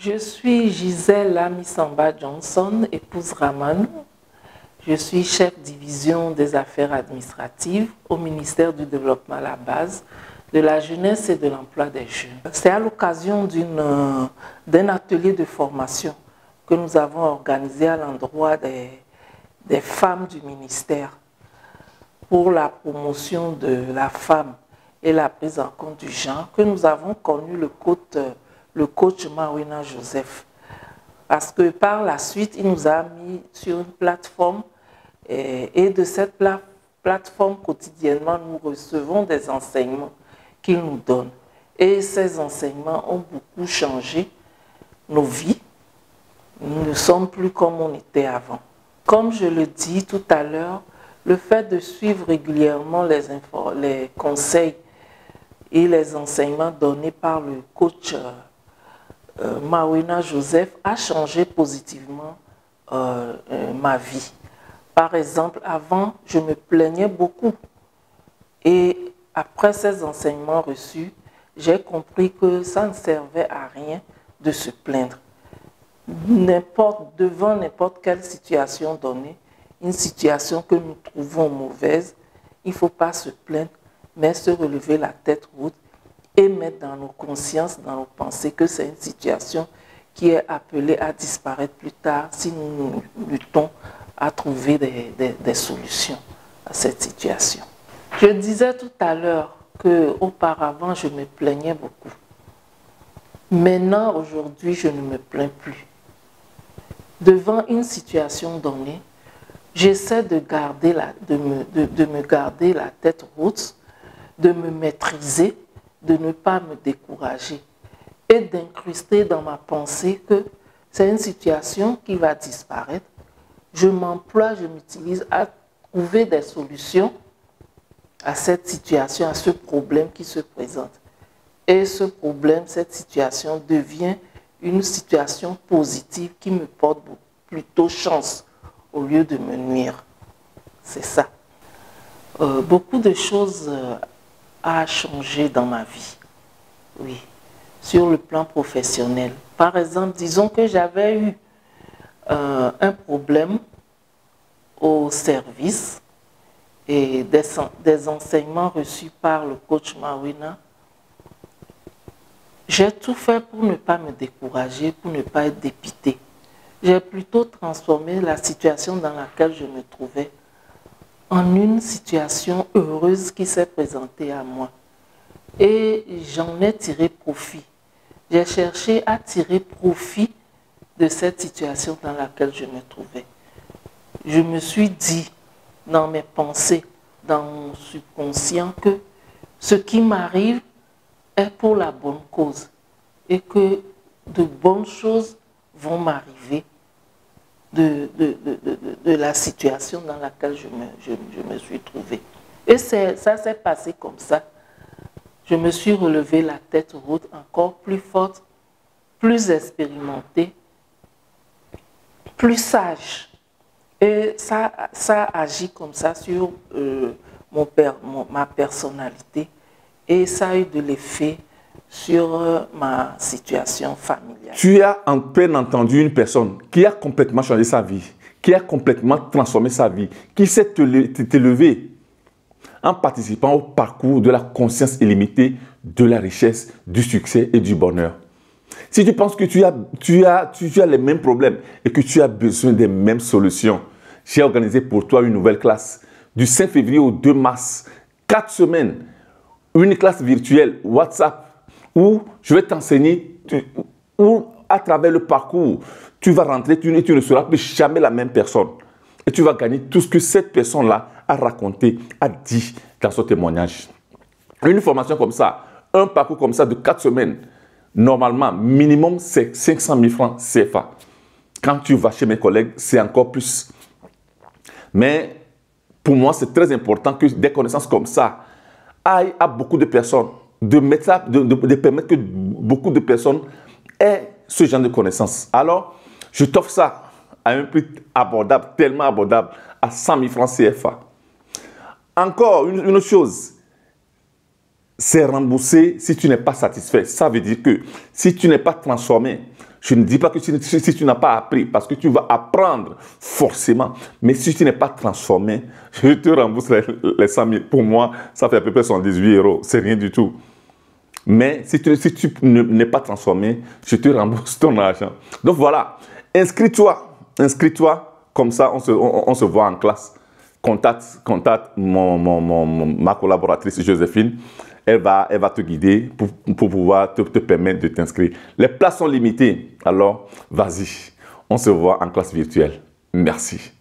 Je suis Gisèle Amisamba Johnson, épouse Raman. Je suis chef division des affaires administratives au ministère du Développement à la base, de la jeunesse et de l'emploi des jeunes. C'est à l'occasion d'un atelier de formation que nous avons organisé à l'endroit des femmes du ministère pour la promotion de la femme et la prise en compte du genre que nous avons connu le coach Mawina Joseph. Parce que par la suite, il nous a mis sur une plateforme et de cette plateforme, quotidiennement, nous recevons des enseignements qu'il nous donne. Et ces enseignements ont beaucoup changé nos vies. Nous ne sommes plus comme on était avant. Comme je le dis tout à l'heure, le fait de suivre régulièrement les conseils et les enseignements donnés par le coach Mawina Joseph a changé positivement ma vie. Par exemple, avant, je me plaignais beaucoup. Et après ces enseignements reçus, j'ai compris que ça ne servait à rien de se plaindre. Devant n'importe quelle situation donnée, une situation que nous trouvons mauvaise, il ne faut pas se plaindre, mais se relever la tête haute et mettre dans nos consciences, dans nos pensées, que c'est une situation qui est appelée à disparaître plus tard si nous luttons à trouver des solutions à cette situation. Je disais tout à l'heure qu'auparavant, je me plaignais beaucoup. Maintenant, aujourd'hui, je ne me plains plus. Devant une situation donnée, j'essaie de me garder la tête haute, de me maîtriser, de ne pas me décourager et d'incruster dans ma pensée que c'est une situation qui va disparaître. Je m'emploie, je m'utilise à trouver des solutions à cette situation, à ce problème qui se présente. Et ce problème, cette situation devient une situation positive qui me porte plutôt chance au lieu de me nuire. C'est ça. Beaucoup de choses ont changé dans ma vie. Oui, sur le plan professionnel. Par exemple, disons que j'avais eu un problème au service et des enseignements reçus par le coach Mawina. J'ai tout fait pour ne pas me décourager, pour ne pas être dépité. J'ai plutôt transformé la situation dans laquelle je me trouvais en une situation heureuse qui s'est présentée à moi. Et j'en ai tiré profit. J'ai cherché à tirer profit de cette situation dans laquelle je me trouvais. Je me suis dit dans mes pensées, dans mon subconscient, que ce qui m'arrive est pour la bonne cause et que de bonnes choses vont m'arriver de la situation dans laquelle je me suis trouvée. Et ça s'est passé comme ça. Je me suis relevé la tête haute, encore plus forte, plus expérimentée, plus sage. Et ça agit comme ça sur ma personnalité et ça a eu de l'effet sur ma situation familiale. Tu as en peine entendu une personne qui a complètement changé sa vie, qui a complètement transformé sa vie, qui s'est élevée en participant au parcours de la conscience illimitée, de la richesse, du succès et du bonheur. Si tu penses que tu as les mêmes problèmes et que tu as besoin des mêmes solutions, j'ai organisé pour toi une nouvelle classe du 5 février au 2 mars, 4 semaines, une classe virtuelle WhatsApp où je vais t'enseigner, où à travers le parcours, tu vas rentrer et tu ne seras plus jamais la même personne. Et tu vas gagner tout ce que cette personne-là a raconté, a dit dans son témoignage. Une formation comme ça, un parcours comme ça de 4 semaines, normalement, minimum, c'est 500 000 francs CFA. Quand tu vas chez mes collègues, c'est encore plus. Mais pour moi, c'est très important que des connaissances comme ça aillent à beaucoup de personnes, de permettre que beaucoup de personnes aient ce genre de connaissances. Alors, je t'offre ça à un prix abordable, tellement abordable, à 100 000 francs CFA. Encore une autre chose, c'est remboursé si tu n'es pas satisfait. Ça veut dire que si tu n'es pas transformé, Je ne dis pas que si tu n'as pas appris, parce que tu vas apprendre forcément. Mais si tu n'es pas transformé, je te rembourse les 100 000. Pour moi, ça fait à peu près 118 €. C'est rien du tout. Mais si tu n'es pas transformé, je te rembourse ton argent. Donc voilà, inscris-toi. Inscris-toi, comme ça on se voit en classe. Contacte ma collaboratrice Joséphine. Elle va te guider pour pouvoir te permettre de t'inscrire. Les places sont limitées, alors vas-y. On se voit en classe virtuelle. Merci.